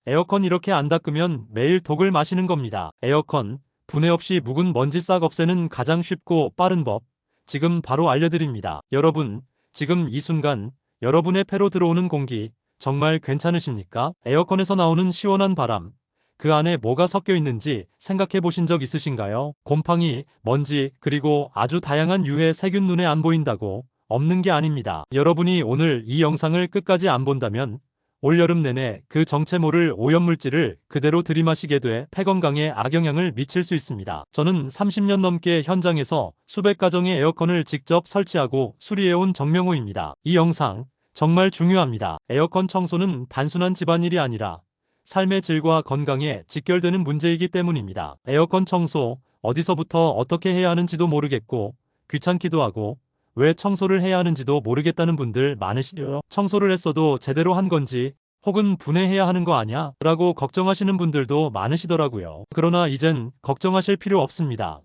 에어컨 이렇게 안 닦으면 매일 독을 마시는 겁니다. 에어컨, 분해 없이 묵은 먼지 싹 없애는 가장 쉽고 빠른 법, 지금 바로 알려드립니다. 여러분, 지금 이 순간 여러분의 폐로 들어오는 공기 정말 괜찮으십니까? 에어컨에서 나오는 시원한 바람, 그 안에 뭐가 섞여 있는지 생각해 보신 적 있으신가요? 곰팡이, 먼지, 그리고 아주 다양한 유해 세균 눈에 안 보인다고 없는 게 아닙니다. 여러분이 오늘 이 영상을 끝까지 안 본다면 올여름 내내 그 정체 모를 오염물질을 그대로 들이마시게 돼 폐 건강에 악영향을 미칠 수 있습니다. 저는 30년 넘게 현장에서 수백 가정의 에어컨을 직접 설치하고 수리해온 정명호입니다. 이 영상 정말 중요합니다. 에어컨 청소는 단순한 집안일이 아니라 삶의 질과 건강에 직결되는 문제이기 때문입니다. 에어컨 청소, 어디서부터 어떻게 해야 하는지도 모르겠고 귀찮기도 하고 왜 청소를 해야 하는지도 모르겠다는 분들 많으시죠? 청소를 했어도 제대로 한 건지 혹은 분해해야 하는 거 아냐? 라고 걱정하시는 분들도 많으시더라고요. 그러나 이젠 걱정하실 필요 없습니다.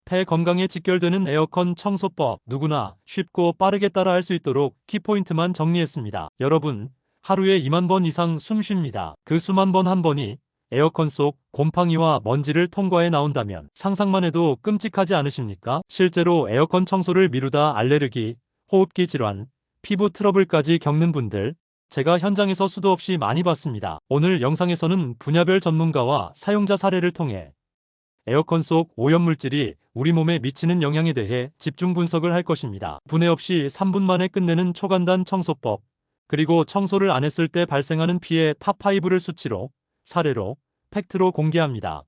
폐 건강에 직결되는 에어컨 청소법, 누구나 쉽고 빠르게 따라할 수 있도록 키포인트만 정리했습니다. 여러분, 하루에 2만 번 이상 숨 쉽니다. 그 수만 번 한 번이 에어컨 속 곰팡이와 먼지를 통과해 나온다면 상상만 해도 끔찍하지 않으십니까? 실제로 에어컨 청소를 미루다 알레르기, 호흡기 질환, 피부 트러블까지 겪는 분들 제가 현장에서 수도 없이 많이 봤습니다. 오늘 영상에서는 분야별 전문가와 사용자 사례를 통해 에어컨 속 오염물질이 우리 몸에 미치는 영향에 대해 집중 분석을 할 것입니다. 분해 없이 3분 만에 끝내는 초간단 청소법, 그리고 청소를 안 했을 때 발생하는 피해 탑5를 수치로, 사례로, 팩트로 공개합니다.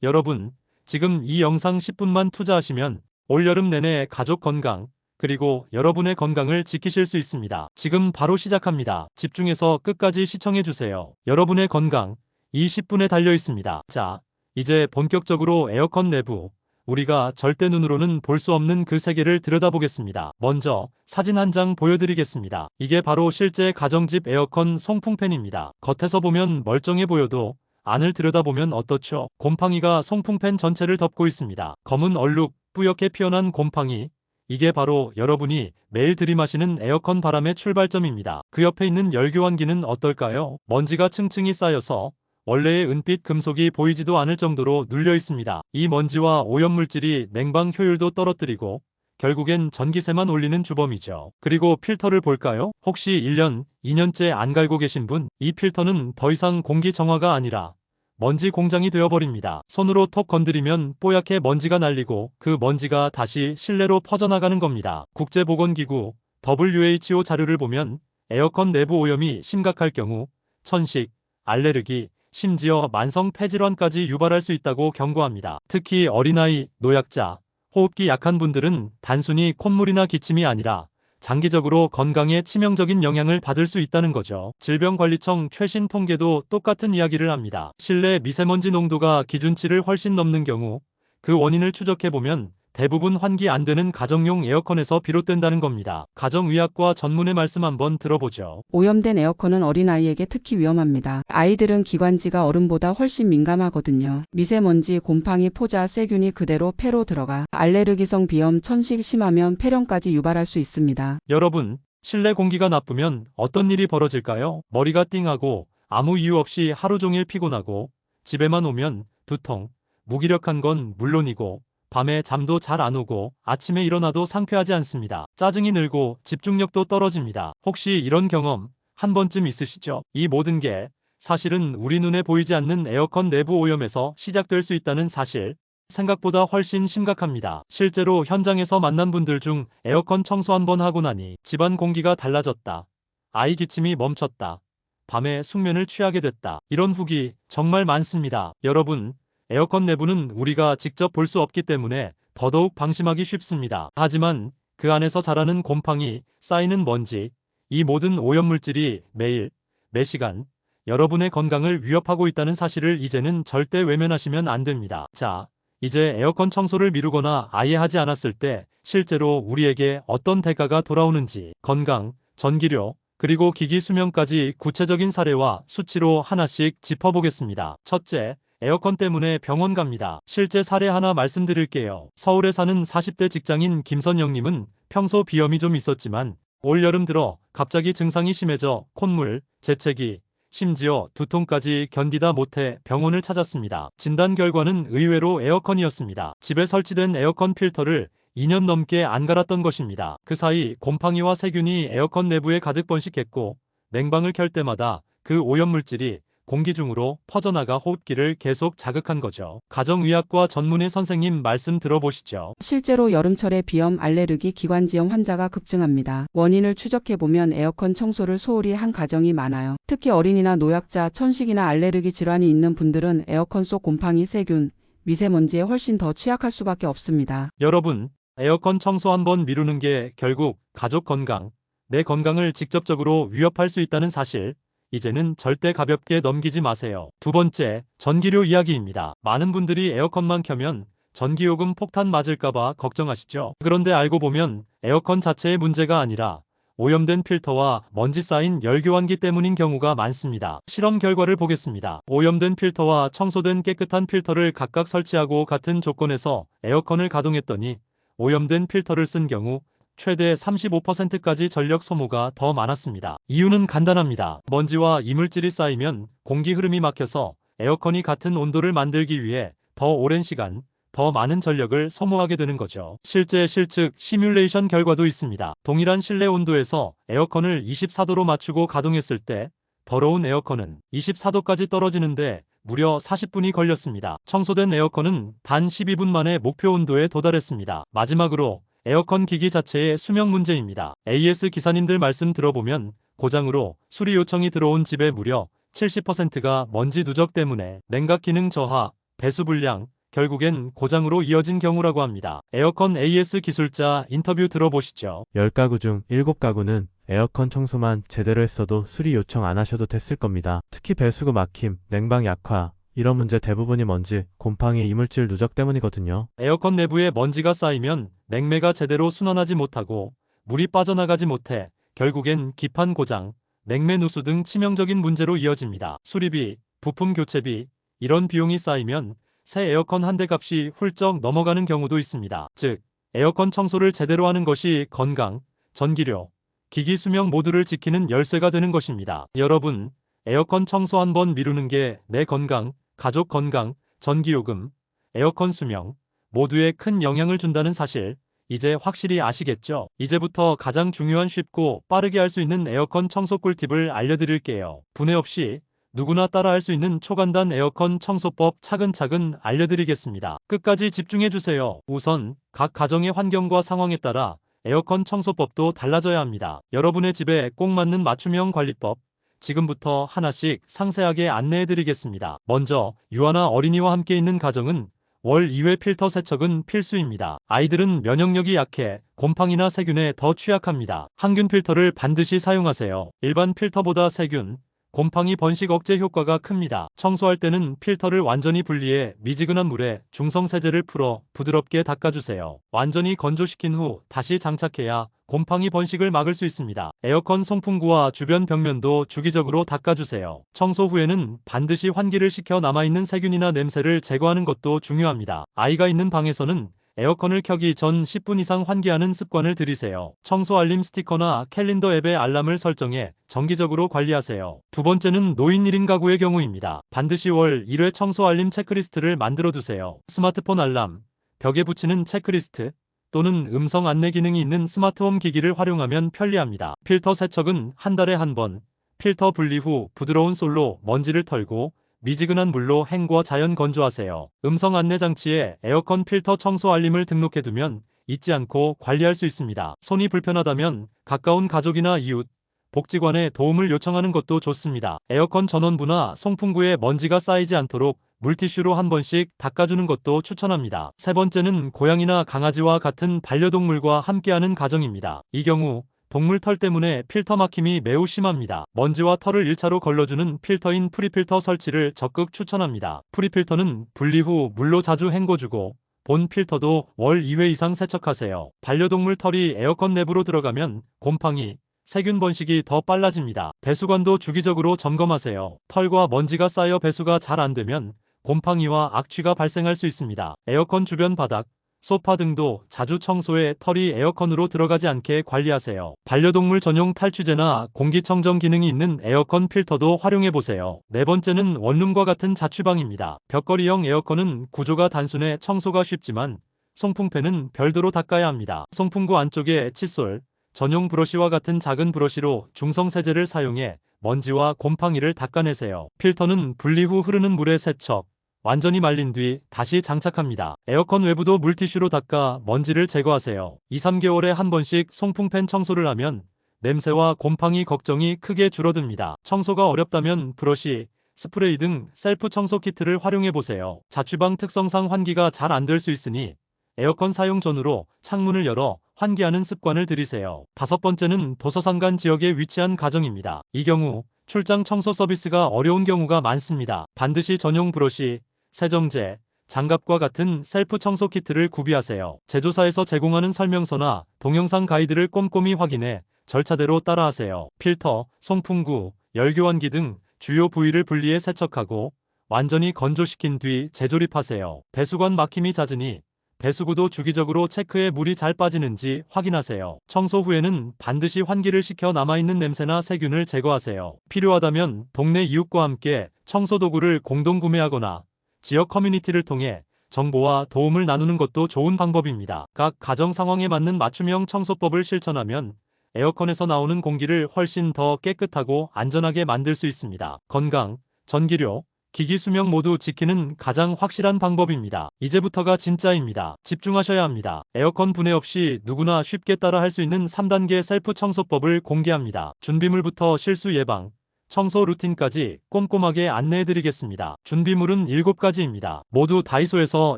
여러분, 지금 이 영상 10분만 투자하시면 올여름 내내 가족 건강, 그리고 여러분의 건강을 지키실 수 있습니다. 지금 바로 시작합니다. 집중해서 끝까지 시청해주세요. 여러분의 건강, 이 10분에 달려 있습니다. 자, 이제 본격적으로 에어컨 내부, 우리가 절대 눈으로는 볼 수 없는 그 세계를 들여다보겠습니다. 먼저 사진 한 장 보여드리겠습니다. 이게 바로 실제 가정집 에어컨 송풍팬입니다. 겉에서 보면 멀쩡해 보여도 안을 들여다보면 어떻죠? 곰팡이가 송풍팬 전체를 덮고 있습니다. 검은 얼룩, 뿌옇게 피어난 곰팡이, 이게 바로 여러분이 매일 들이마시는 에어컨 바람의 출발점입니다. 그 옆에 있는 열교환기는 어떨까요? 먼지가 층층이 쌓여서 원래의 은빛 금속이 보이지도 않을 정도로 눌려 있습니다. 이 먼지와 오염물질이 냉방 효율도 떨어뜨리고 결국엔 전기세만 올리는 주범이죠. 그리고 필터를 볼까요? 혹시 1년, 2년째 안 갈고 계신 분? 이 필터는 더 이상 공기 정화가 아니라 먼지 공장이 되어버립니다. 손으로 톡 건드리면 뽀얗게 먼지가 날리고 그 먼지가 다시 실내로 퍼져나가는 겁니다. 국제보건기구 WHO 자료를 보면 에어컨 내부 오염이 심각할 경우 천식, 알레르기, 심지어 만성 폐질환까지 유발할 수 있다고 경고합니다. 특히 어린아이, 노약자, 호흡기 약한 분들은 단순히 콧물이나 기침이 아니라 장기적으로 건강에 치명적인 영향을 받을 수 있다는 거죠. 질병관리청 최신 통계도 똑같은 이야기를 합니다. 실내 미세먼지 농도가 기준치를 훨씬 넘는 경우 그 원인을 추적해보면 대부분 환기 안 되는 가정용 에어컨에서 비롯된다는 겁니다. 가정의학과 전문의 말씀 한번 들어보죠. 오염된 에어컨은 어린아이에게 특히 위험합니다. 아이들은 기관지가 어른보다 훨씬 민감하거든요. 미세먼지, 곰팡이, 포자, 세균이 그대로 폐로 들어가 알레르기성 비염, 천식 심하면 폐렴까지 유발할 수 있습니다. 여러분, 실내 공기가 나쁘면 어떤 일이 벌어질까요? 머리가 띵하고 아무 이유 없이 하루 종일 피곤하고 집에만 오면 두통, 무기력한 건 물론이고 밤에 잠도 잘 안 오고 아침에 일어나도 상쾌하지 않습니다. 짜증이 늘고 집중력도 떨어집니다. 혹시 이런 경험 한 번쯤 있으시죠? 이 모든 게 사실은 우리 눈에 보이지 않는 에어컨 내부 오염에서 시작될 수 있다는 사실, 생각보다 훨씬 심각합니다. 실제로 현장에서 만난 분들 중 에어컨 청소 한번 하고 나니 집안 공기가 달라졌다, 아이 기침이 멈췄다, 밤에 숙면을 취하게 됐다, 이런 후기 정말 많습니다. 여러분, 에어컨 내부는 우리가 직접 볼 수 없기 때문에 더더욱 방심하기 쉽습니다. 하지만 그 안에서 자라는 곰팡이, 쌓이는 먼지, 이 모든 오염물질이 매일, 매시간 여러분의 건강을 위협하고 있다는 사실을 이제는 절대 외면하시면 안 됩니다. 자, 이제 에어컨 청소를 미루거나 아예 하지 않았을 때 실제로 우리에게 어떤 대가가 돌아오는지, 건강, 전기료, 그리고 기기 수명까지 구체적인 사례와 수치로 하나씩 짚어보겠습니다. 첫째, 에어컨 때문에 병원 갑니다. 실제 사례 하나 말씀드릴게요. 서울에 사는 40대 직장인 김선영님은 평소 비염이 좀 있었지만 올 여름 들어 갑자기 증상이 심해져 콧물, 재채기, 심지어 두통까지 견디다 못해 병원을 찾았습니다. 진단 결과는 의외로 에어컨이었습니다. 집에 설치된 에어컨 필터를 2년 넘게 안 갈았던 것입니다. 그 사이 곰팡이와 세균이 에어컨 내부에 가득 번식했고 냉방을 켤 때마다 그 오염물질이 공기 중으로 퍼져나가 호흡기를 계속 자극한 거죠. 가정의학과 전문의 선생님 말씀 들어보시죠. 실제로 여름철에 비염, 알레르기, 기관지염 환자가 급증합니다. 원인을 추적해보면 에어컨 청소를 소홀히 한 가정이 많아요. 특히 어린이나 노약자, 천식이나 알레르기 질환이 있는 분들은 에어컨 속 곰팡이, 세균, 미세먼지에 훨씬 더 취약할 수밖에 없습니다. 여러분, 에어컨 청소 한번 미루는 게 결국 가족 건강, 내 건강을 직접적으로 위협할 수 있다는 사실, 이제는 절대 가볍게 넘기지 마세요. 두 번째, 전기료 이야기입니다. 많은 분들이 에어컨만 켜면 전기요금 폭탄 맞을까봐 걱정하시죠. 그런데 알고 보면 에어컨 자체의 문제가 아니라 오염된 필터와 먼지 쌓인 열교환기 때문인 경우가 많습니다. 실험 결과를 보겠습니다. 오염된 필터와 청소된 깨끗한 필터를 각각 설치하고 같은 조건에서 에어컨을 가동했더니 오염된 필터를 쓴 경우 최대 35%까지 전력 소모가 더 많았습니다. 이유는 간단합니다. 먼지와 이물질이 쌓이면 공기 흐름이 막혀서 에어컨이 같은 온도를 만들기 위해 더 오랜 시간, 더 많은 전력을 소모하게 되는 거죠. 실제 실측 시뮬레이션 결과도 있습니다. 동일한 실내 온도에서 에어컨을 24도로 맞추고 가동했을 때 더러운 에어컨은 24도까지 떨어지는데 무려 40분이 걸렸습니다. 청소된 에어컨은 단 12분 만에 목표 온도에 도달했습니다. 마지막으로 에어컨 기기 자체의 수명 문제입니다. AS 기사님들 말씀 들어보면 고장으로 수리 요청이 들어온 집의 무려 70%가 먼지 누적 때문에 냉각 기능 저하, 배수 불량, 결국엔 고장으로 이어진 경우라고 합니다. 에어컨 AS 기술자 인터뷰 들어보시죠. 10가구 중 7가구는 에어컨 청소만 제대로 했어도 수리 요청 안 하셔도 됐을 겁니다. 특히 배수구 막힘, 냉방 약화, 이런 문제 대부분이 먼지, 곰팡이, 이물질 누적 때문이거든요. 에어컨 내부에 먼지가 쌓이면 냉매가 제대로 순환하지 못하고 물이 빠져나가지 못해 결국엔 기판 고장, 냉매 누수 등 치명적인 문제로 이어집니다. 수리비, 부품 교체비, 이런 비용이 쌓이면 새 에어컨 한 대 값이 훌쩍 넘어가는 경우도 있습니다. 즉, 에어컨 청소를 제대로 하는 것이 건강, 전기료, 기기 수명 모두를 지키는 열쇠가 되는 것입니다. 여러분, 에어컨 청소 한번 미루는 게 내 건강, 가족 건강, 전기요금, 에어컨 수명 모두에 큰 영향을 준다는 사실 이제 확실히 아시겠죠? 이제부터 가장 중요한 쉽고 빠르게 할 수 있는 에어컨 청소 꿀팁을 알려드릴게요. 분해 없이 누구나 따라할 수 있는 초간단 에어컨 청소법 차근차근 알려드리겠습니다. 끝까지 집중해주세요. 우선 각 가정의 환경과 상황에 따라 에어컨 청소법도 달라져야 합니다. 여러분의 집에 꼭 맞는 맞춤형 관리법 지금부터 하나씩 상세하게 안내해드리겠습니다. 먼저 유아나 어린이와 함께 있는 가정은 월 2회 필터 세척은 필수입니다. 아이들은 면역력이 약해 곰팡이나 세균에 더 취약합니다. 항균 필터를 반드시 사용하세요. 일반 필터보다 세균, 곰팡이 번식 억제 효과가 큽니다. 청소할 때는 필터를 완전히 분리해 미지근한 물에 중성 세제를 풀어 부드럽게 닦아주세요. 완전히 건조시킨 후 다시 장착해야 곰팡이 번식을 막을 수 있습니다. 에어컨 송풍구와 주변 벽면도 주기적으로 닦아주세요. 청소 후에는 반드시 환기를 시켜 남아있는 세균이나 냄새를 제거하는 것도 중요합니다. 아이가 있는 방에서는 에어컨을 켜기 전 10분 이상 환기하는 습관을 들이세요. 청소 알림 스티커나 캘린더 앱에 알람을 설정해 정기적으로 관리하세요. 두 번째는 노인 1인 가구의 경우입니다. 반드시 월 1회 청소 알림 체크리스트를 만들어 두세요. 스마트폰 알람, 벽에 붙이는 체크리스트 또는 음성 안내 기능이 있는 스마트홈 기기를 활용하면 편리합니다. 필터 세척은 한 달에 한 번, 필터 분리 후 부드러운 솔로 먼지를 털고 미지근한 물로 헹궈 자연 건조하세요. 음성 안내 장치에 에어컨 필터 청소 알림을 등록해두면 잊지 않고 관리할 수 있습니다. 손이 불편하다면 가까운 가족이나 이웃, 복지관에 도움을 요청하는 것도 좋습니다. 에어컨 전원부나 송풍구에 먼지가 쌓이지 않도록 물티슈로 한 번씩 닦아주는 것도 추천합니다. 세 번째는 고양이나 강아지와 같은 반려동물과 함께하는 가정입니다. 이 경우 동물 털 때문에 필터 막힘이 매우 심합니다. 먼지와 털을 1차로 걸러주는 필터인 프리필터 설치를 적극 추천합니다. 프리필터는 분리 후 물로 자주 헹궈주고 본 필터도 월 2회 이상 세척하세요. 반려동물 털이 에어컨 내부로 들어가면 곰팡이, 세균 번식이 더 빨라집니다. 배수관도 주기적으로 점검하세요. 털과 먼지가 쌓여 배수가 잘 안되면 곰팡이와 악취가 발생할 수 있습니다. 에어컨 주변 바닥, 소파 등도 자주 청소해 털이 에어컨으로 들어가지 않게 관리하세요. 반려동물 전용 탈취제나 공기청정 기능이 있는 에어컨 필터도 활용해보세요. 네 번째는 원룸과 같은 자취방입니다. 벽걸이형 에어컨은 구조가 단순해 청소가 쉽지만 송풍팬은 별도로 닦아야 합니다. 송풍구 안쪽에 칫솔, 전용 브러쉬와 같은 작은 브러쉬로 중성 세제를 사용해 먼지와 곰팡이를 닦아내세요. 필터는 분리 후 흐르는 물에 세척, 완전히 말린 뒤 다시 장착합니다. 에어컨 외부도 물티슈로 닦아 먼지를 제거하세요. 2~3개월에 한 번씩 송풍팬 청소를 하면 냄새와 곰팡이 걱정이 크게 줄어듭니다. 청소가 어렵다면 브러쉬, 스프레이 등 셀프 청소 키트를 활용해보세요. 자취방 특성상 환기가 잘 안 될 수 있으니 에어컨 사용 전후로 창문을 열어 환기하는 습관을 들이세요. 다섯 번째는 도서상간 지역에 위치한 가정입니다. 이 경우 출장 청소 서비스가 어려운 경우가 많습니다. 반드시 전용 브러쉬, 세정제, 장갑과 같은 셀프 청소 키트를 구비하세요. 제조사에서 제공하는 설명서나 동영상 가이드를 꼼꼼히 확인해 절차대로 따라하세요. 필터, 송풍구, 열교환기 등 주요 부위를 분리해 세척하고 완전히 건조시킨 뒤 재조립하세요. 배수관 막힘이 잦으니 배수구도 주기적으로 체크해 물이 잘 빠지는지 확인하세요. 청소 후에는 반드시 환기를 시켜 남아있는 냄새나 세균을 제거하세요. 필요하다면 동네 이웃과 함께 청소 도구를 공동 구매하거나 지역 커뮤니티를 통해 정보와 도움을 나누는 것도 좋은 방법입니다. 각 가정 상황에 맞는 맞춤형 청소법을 실천하면 에어컨에서 나오는 공기를 훨씬 더 깨끗하고 안전하게 만들 수 있습니다. 건강, 전기료, 기기 수명 모두 지키는 가장 확실한 방법입니다. 이제부터가 진짜입니다. 집중하셔야 합니다. 에어컨 분해 없이 누구나 쉽게 따라 할 수 있는 3단계 셀프 청소법을 공개합니다. 준비물부터 실수 예방, 청소 루틴까지 꼼꼼하게 안내해드리겠습니다. 준비물은 7가지입니다. 모두 다이소에서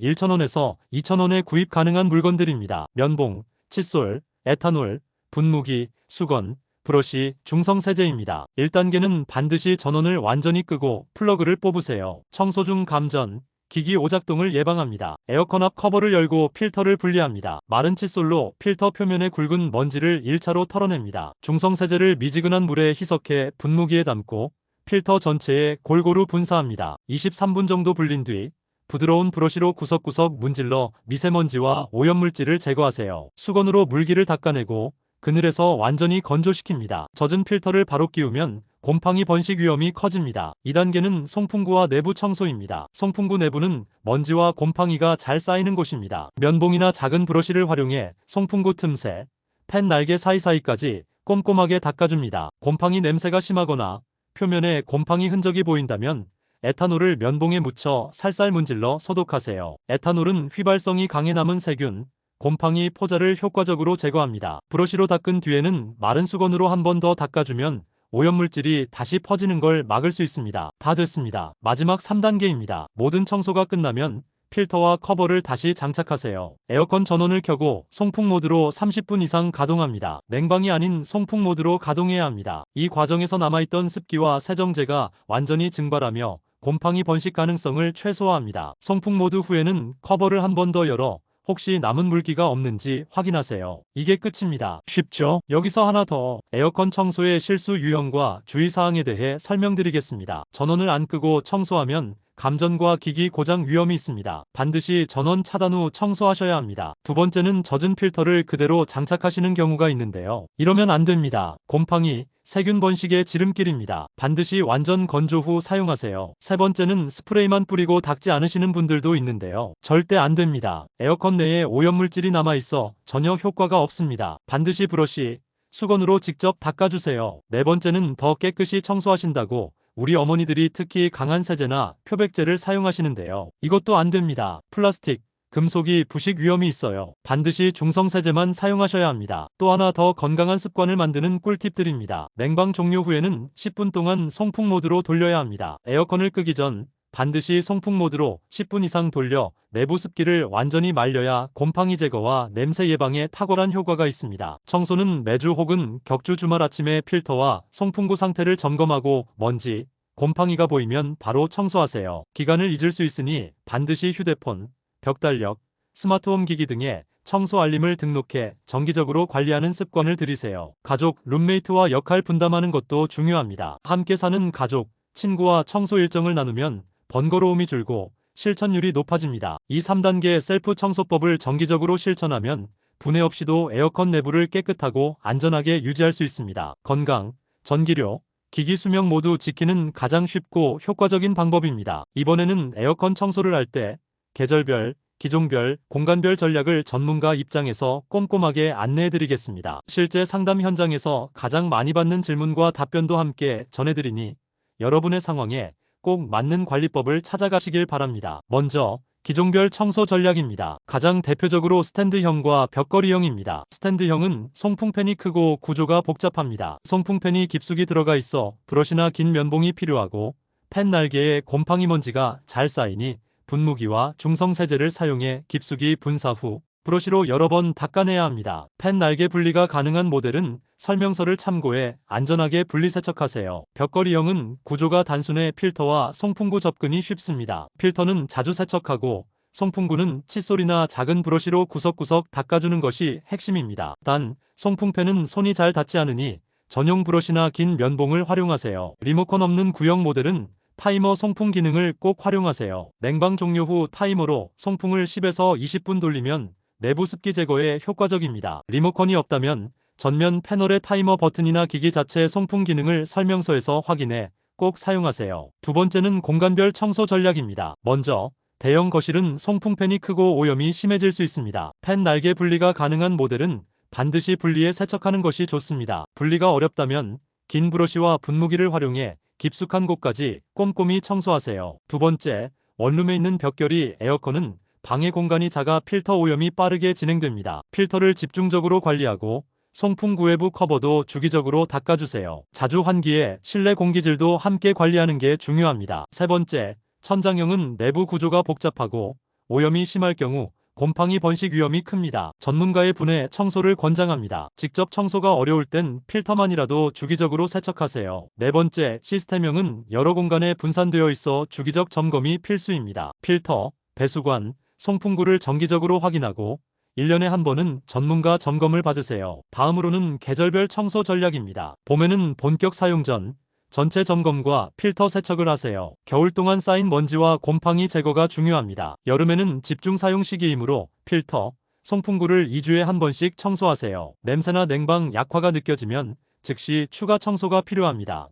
1,000원에서 2,000원에 구입 가능한 물건들입니다. 면봉, 칫솔, 에탄올, 분무기, 수건, 브러쉬, 중성 세제입니다. 1단계는 반드시 전원을 완전히 끄고 플러그를 뽑으세요. 청소 중 감전, 기기 오작동을 예방합니다. 에어컨 앞 커버를 열고 필터를 분리합니다. 마른 칫솔로 필터 표면의 굵은 먼지를 1차로 털어냅니다. 중성 세제를 미지근한 물에 희석해 분무기에 담고 필터 전체에 골고루 분사합니다. 23분 정도 불린 뒤 부드러운 브러쉬로 구석구석 문질러 미세먼지와 오염물질을 제거하세요. 수건으로 물기를 닦아내고 그늘에서 완전히 건조시킵니다. 젖은 필터를 바로 끼우면 곰팡이 번식 위험이 커집니다. 2단계는 송풍구와 내부 청소입니다. 송풍구 내부는 먼지와 곰팡이가 잘 쌓이는 곳입니다. 면봉이나 작은 브러쉬를 활용해 송풍구 틈새, 펜 날개 사이사이까지 꼼꼼하게 닦아줍니다. 곰팡이 냄새가 심하거나 표면에 곰팡이 흔적이 보인다면 에탄올을 면봉에 묻혀 살살 문질러 소독하세요. 에탄올은 휘발성이 강해 남은 세균, 곰팡이 포자를 효과적으로 제거합니다. 브러쉬로 닦은 뒤에는 마른 수건으로 한 번 더 닦아주면 오염물질이 다시 퍼지는 걸 막을 수 있습니다. 다 됐습니다. 마지막 3단계입니다. 모든 청소가 끝나면 필터와 커버를 다시 장착하세요. 에어컨 전원을 켜고 송풍 모드로 30분 이상 가동합니다. 냉방이 아닌 송풍 모드로 가동해야 합니다. 이 과정에서 남아있던 습기와 세정제가 완전히 증발하며 곰팡이 번식 가능성을 최소화합니다. 송풍 모드 후에는 커버를 한 번 더 열어 혹시 남은 물기가 없는지 확인하세요. 이게 끝입니다. 쉽죠? 여기서 하나 더. 에어컨 청소의 실수 유형과 주의사항에 대해 설명드리겠습니다. 전원을 안 끄고 청소하면 감전과 기기 고장 위험이 있습니다. 반드시 전원 차단 후 청소하셔야 합니다. 두 번째는 젖은 필터를 그대로 장착하시는 경우가 있는데요. 이러면 안 됩니다. 곰팡이, 세균 번식의 지름길입니다. 반드시 완전 건조 후 사용하세요. 세 번째는 스프레이만 뿌리고 닦지 않으시는 분들도 있는데요. 절대 안 됩니다. 에어컨 내에 오염물질이 남아있어 전혀 효과가 없습니다. 반드시 브러쉬, 수건으로 직접 닦아주세요. 네 번째는 더 깨끗이 청소하신다고 우리 어머니들이 특히 강한 세제나 표백제를 사용하시는데요. 이것도 안 됩니다. 플라스틱, 금속이 부식 위험이 있어요. 반드시 중성 세제만 사용하셔야 합니다. 또 하나 더 건강한 습관을 만드는 꿀팁들입니다. 냉방 종료 후에는 10분 동안 송풍 모드로 돌려야 합니다. 에어컨을 끄기 전 반드시 송풍 모드로 10분 이상 돌려 내부 습기를 완전히 말려야 곰팡이 제거와 냄새 예방에 탁월한 효과가 있습니다. 청소는 매주 혹은 격주 주말 아침에 필터와 송풍구 상태를 점검하고 먼지, 곰팡이가 보이면 바로 청소하세요. 기간을 잊을 수 있으니 반드시 휴대폰, 벽달력, 스마트홈 기기 등에 청소 알림을 등록해 정기적으로 관리하는 습관을 들이세요. 가족, 룸메이트와 역할 분담하는 것도 중요합니다. 함께 사는 가족, 친구와 청소 일정을 나누면 번거로움이 줄고 실천율이 높아집니다. 이 3단계 셀프 청소법을 정기적으로 실천하면 분해 없이도 에어컨 내부를 깨끗하고 안전하게 유지할 수 있습니다. 건강, 전기료, 기기 수명 모두 지키는 가장 쉽고 효과적인 방법입니다. 이번에는 에어컨 청소를 할 때 계절별, 기종별, 공간별 전략을 전문가 입장에서 꼼꼼하게 안내해 드리겠습니다. 실제 상담 현장에서 가장 많이 받는 질문과 답변도 함께 전해드리니 여러분의 상황에 꼭 맞는 관리법을 찾아가시길 바랍니다. 먼저 기종별 청소 전략입니다. 가장 대표적으로 스탠드형과 벽걸이형입니다. 스탠드형은 송풍팬이 크고 구조가 복잡합니다. 송풍팬이 깊숙이 들어가 있어 브러시나 긴 면봉이 필요하고 팬 날개에 곰팡이 먼지가 잘 쌓이니 분무기와 중성세제를 사용해 깊숙이 분사 후 브러쉬로 여러 번 닦아내야 합니다. 팬 날개 분리가 가능한 모델은 설명서를 참고해 안전하게 분리세척하세요. 벽걸이형은 구조가 단순해 필터와 송풍구 접근이 쉽습니다. 필터는 자주 세척하고 송풍구는 칫솔이나 작은 브러쉬로 구석구석 닦아주는 것이 핵심입니다. 단, 송풍팬은 손이 잘 닿지 않으니 전용 브러쉬나 긴 면봉을 활용하세요. 리모컨 없는 구형 모델은 타이머 송풍 기능을 꼭 활용하세요. 냉방 종료 후 타이머로 송풍을 10에서 20분 돌리면 내부 습기 제거에 효과적입니다. 리모컨이 없다면 전면 패널의 타이머 버튼이나 기기 자체의 송풍 기능을 설명서에서 확인해 꼭 사용하세요. 두 번째는 공간별 청소 전략입니다. 먼저 대형 거실은 송풍팬이 크고 오염이 심해질 수 있습니다. 팬 날개 분리가 가능한 모델은 반드시 분리해 세척하는 것이 좋습니다. 분리가 어렵다면 긴 브러쉬와 분무기를 활용해 깊숙한 곳까지 꼼꼼히 청소하세요. 두 번째, 원룸에 있는 벽걸이 에어컨은 방해 공간이 작아 필터 오염이 빠르게 진행됩니다. 필터를 집중적으로 관리하고 송풍구 외부 커버도 주기적으로 닦아주세요. 자주 환기해 실내 공기질도 함께 관리하는 게 중요합니다. 세 번째, 천장형은 내부 구조가 복잡하고 오염이 심할 경우 곰팡이 번식 위험이 큽니다. 전문가의 분해 청소를 권장합니다. 직접 청소가 어려울 땐 필터만이라도 주기적으로 세척하세요. 네 번째, 시스템형은 여러 공간에 분산되어 있어 주기적 점검이 필수입니다. 필터, 배수관, 송풍구를 정기적으로 확인하고 1년에 한 번은 전문가 점검을 받으세요. 다음으로는 계절별 청소 전략입니다. 봄에는 본격 사용 전 전체 점검과 필터 세척을 하세요. 겨울 동안 쌓인 먼지와 곰팡이 제거가 중요합니다. 여름에는 집중 사용 시기이므로 필터, 송풍구를 2주에 한 번씩 청소하세요. 냄새나 냉방 약화가 느껴지면 즉시 추가 청소가 필요합니다.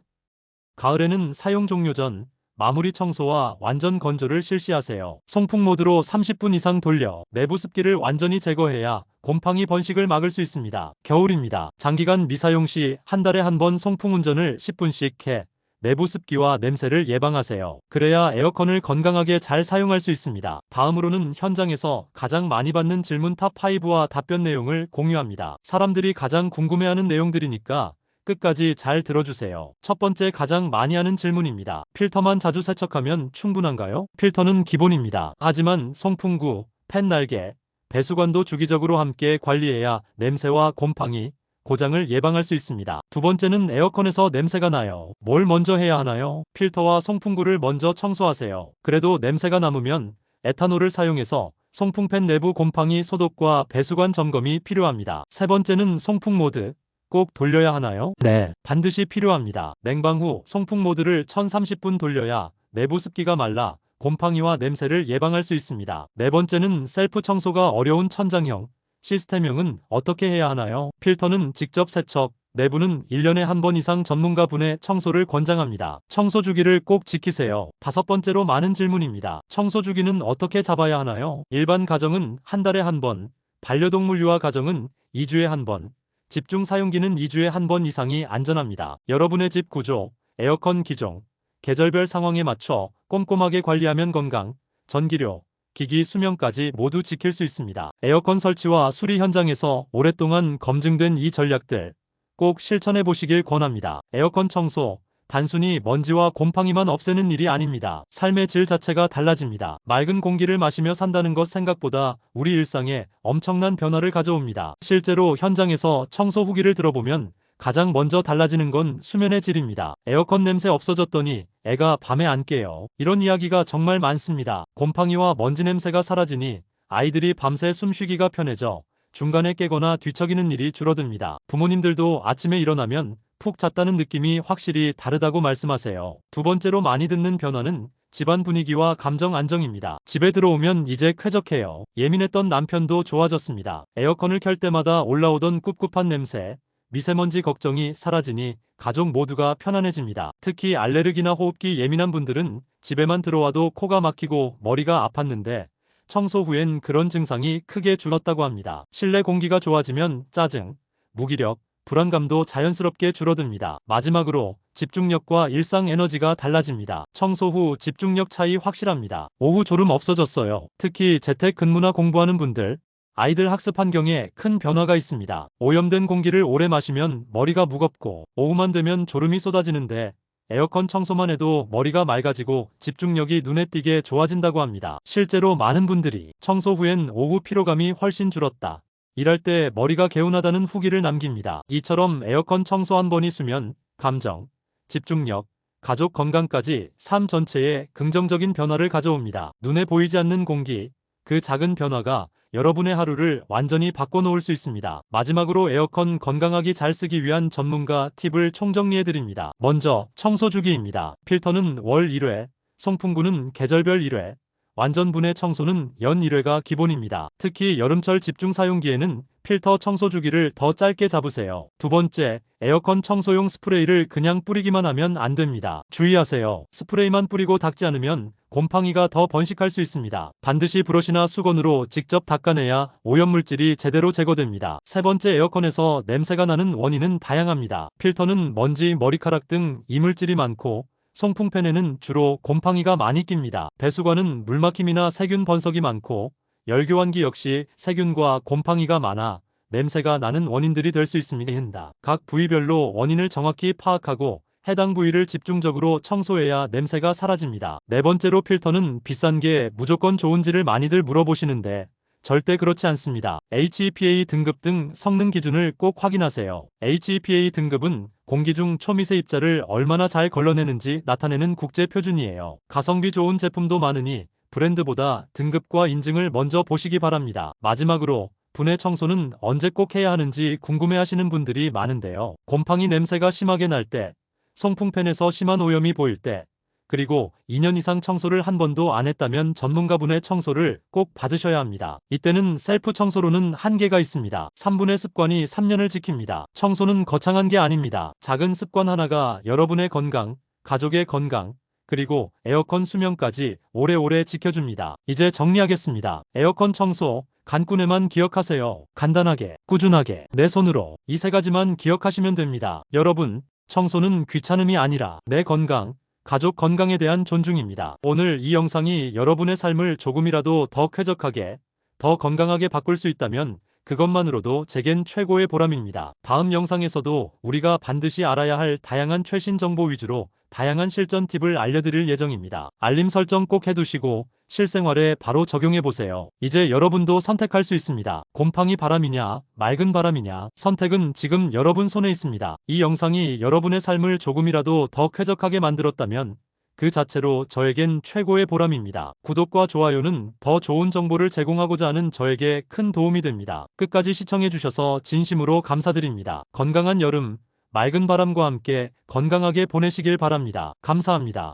가을에는 사용 종료 전 마무리 청소와 완전 건조를 실시하세요. 송풍 모드로 30분 이상 돌려 내부 습기를 완전히 제거해야 곰팡이 번식을 막을 수 있습니다. 겨울입니다. 장기간 미사용 시 한 달에 한 번 송풍 운전을 10분씩 해 내부 습기와 냄새를 예방하세요. 그래야 에어컨을 건강하게 잘 사용할 수 있습니다. 다음으로는 현장에서 가장 많이 받는 질문 탑5와 답변 내용을 공유합니다. 사람들이 가장 궁금해하는 내용들이니까 끝까지 잘 들어주세요. 첫 번째, 가장 많이 하는 질문입니다. 필터만 자주 세척하면 충분한가요? 필터는 기본입니다. 하지만 송풍구, 팬 날개, 배수관도 주기적으로 함께 관리해야 냄새와 곰팡이, 고장을 예방할 수 있습니다. 두 번째는 에어컨에서 냄새가 나요. 뭘 먼저 해야 하나요? 필터와 송풍구를 먼저 청소하세요. 그래도 냄새가 남으면 에탄올을 사용해서 송풍팬 내부 곰팡이 소독과 배수관 점검이 필요합니다. 세 번째는 송풍 모드. 꼭 돌려야 하나요? 네, 반드시 필요합니다. 냉방 후 송풍 모드를 1030분 돌려야 내부 습기가 말라 곰팡이와 냄새를 예방할 수 있습니다. 네 번째는 셀프 청소가 어려운 천장형, 시스템형은 어떻게 해야 하나요? 필터는 직접 세척, 내부는 1년에 한 번 이상 전문가 분의 청소를 권장합니다. 청소 주기를 꼭 지키세요. 다섯 번째로 많은 질문입니다. 청소 주기는 어떻게 잡아야 하나요? 일반 가정은 한 달에 한 번, 반려동물 유아 가정은 2주에 한 번, 집중 사용기는 2주에 한 번 이상이 안전합니다. 여러분의 집 구조, 에어컨 기종, 계절별 상황에 맞춰 꼼꼼하게 관리하면 건강, 전기료, 기기 수명까지 모두 지킬 수 있습니다. 에어컨 설치와 수리 현장에서 오랫동안 검증된 이 전략들 꼭 실천해 보시길 권합니다. 에어컨 청소, 단순히 먼지와 곰팡이만 없애는 일이 아닙니다. 삶의 질 자체가 달라집니다. 맑은 공기를 마시며 산다는 것 생각보다 우리 일상에 엄청난 변화를 가져옵니다. 실제로 현장에서 청소 후기를 들어보면 가장 먼저 달라지는 건 수면의 질입니다. 에어컨 냄새 없어졌더니 애가 밤에 안 깨요. 이런 이야기가 정말 많습니다. 곰팡이와 먼지 냄새가 사라지니 아이들이 밤새 숨쉬기가 편해져 중간에 깨거나 뒤척이는 일이 줄어듭니다. 부모님들도 아침에 일어나면 푹 잤다는 느낌이 확실히 다르다고 말씀하세요. 두 번째로 많이 듣는 변화는 집안 분위기와 감정 안정입니다. 집에 들어오면 이제 쾌적해요. 예민했던 남편도 좋아졌습니다. 에어컨을 켤 때마다 올라오던 꿉꿉한 냄새, 미세먼지 걱정이 사라지니 가족 모두가 편안해집니다. 특히 알레르기나 호흡기 예민한 분들은 집에만 들어와도 코가 막히고 머리가 아팠는데 청소 후엔 그런 증상이 크게 줄었다고 합니다. 실내 공기가 좋아지면 짜증, 무기력, 불안감도 자연스럽게 줄어듭니다. 마지막으로 집중력과 일상 에너지가 달라집니다. 청소 후 집중력 차이 확실합니다. 오후 졸음 없어졌어요. 특히 재택 근무나 공부하는 분들, 아이들 학습 환경에 큰 변화가 있습니다. 오염된 공기를 오래 마시면 머리가 무겁고 오후만 되면 졸음이 쏟아지는데 에어컨 청소만 해도 머리가 맑아지고 집중력이 눈에 띄게 좋아진다고 합니다. 실제로 많은 분들이 청소 후엔 오후 피로감이 훨씬 줄었다, 일할 때 머리가 개운하다는 후기를 남깁니다. 이처럼 에어컨 청소 한 번이 수면, 감정, 집중력, 가족 건강까지 삶 전체에 긍정적인 변화를 가져옵니다. 눈에 보이지 않는 공기, 그 작은 변화가 여러분의 하루를 완전히 바꿔놓을 수 있습니다. 마지막으로 에어컨 건강하게 잘 쓰기 위한 전문가 팁을 총정리해드립니다. 먼저 청소 주기입니다. 필터는 월 1회, 송풍구는 계절별 1회, 완전 분해 청소는 연 1회가 기본입니다. 특히 여름철 집중 사용기에는 필터 청소 주기를 더 짧게 잡으세요. 두 번째, 에어컨 청소용 스프레이를 그냥 뿌리기만 하면 안 됩니다. 주의하세요. 스프레이만 뿌리고 닦지 않으면 곰팡이가 더 번식할 수 있습니다. 반드시 브러쉬나 수건으로 직접 닦아내야 오염물질이 제대로 제거됩니다. 세 번째, 에어컨에서 냄새가 나는 원인은 다양합니다. 필터는 먼지, 머리카락 등 이물질이 많고 송풍팬에는 주로 곰팡이가 많이 낍니다. 배수관은 물막힘이나 세균 번석이 많고 열교환기 역시 세균과 곰팡이가 많아 냄새가 나는 원인들이 될 수 있습니다. 각 부위별로 원인을 정확히 파악하고 해당 부위를 집중적으로 청소해야 냄새가 사라집니다. 네 번째로, 필터는 비싼 게 무조건 좋은지를 많이들 물어보시는데 절대 그렇지 않습니다. HEPA 등급 등 성능 기준을 꼭 확인하세요. HEPA 등급은 공기 중 초미세 입자를 얼마나 잘 걸러내는지 나타내는 국제 표준이에요. 가성비 좋은 제품도 많으니 브랜드보다 등급과 인증을 먼저 보시기 바랍니다. 마지막으로, 분해 청소는 언제 꼭 해야 하는지 궁금해하시는 분들이 많은데요. 곰팡이 냄새가 심하게 날 때, 송풍팬에서 심한 오염이 보일 때, 그리고 2년 이상 청소를 한 번도 안 했다면 전문가분의 청소를 꼭 받으셔야 합니다. 이때는 셀프 청소로는 한계가 있습니다. 3분의 습관이 3년을 지킵니다. 청소는 거창한 게 아닙니다. 작은 습관 하나가 여러분의 건강, 가족의 건강, 그리고 에어컨 수명까지 오래오래 지켜줍니다. 이제 정리하겠습니다. 에어컨 청소, 간꾼에만 기억하세요. 간단하게, 꾸준하게, 내 손으로. 이 세 가지만 기억하시면 됩니다. 여러분, 청소는 귀찮음이 아니라 내 건강, 가족 건강에 대한 존중입니다. 오늘 이 영상이 여러분의 삶을 조금이라도 더 쾌적하게, 더 건강하게 바꿀 수 있다면 그것만으로도 제겐 최고의 보람입니다. 다음 영상에서도 우리가 반드시 알아야 할 다양한 최신 정보 위주로 다양한 실전 팁을 알려드릴 예정입니다. 알림 설정 꼭 해두시고 실생활에 바로 적용해보세요. 이제 여러분도 선택할 수 있습니다. 곰팡이 바람이냐, 맑은 바람이냐, 선택은 지금 여러분 손에 있습니다. 이 영상이 여러분의 삶을 조금이라도 더 쾌적하게 만들었다면 그 자체로 저에겐 최고의 보람입니다. 구독과 좋아요는 더 좋은 정보를 제공하고자 하는 저에게 큰 도움이 됩니다. 끝까지 시청해주셔서 진심으로 감사드립니다. 건강한 여름, 맑은 바람과 함께 건강하게 보내시길 바랍니다. 감사합니다.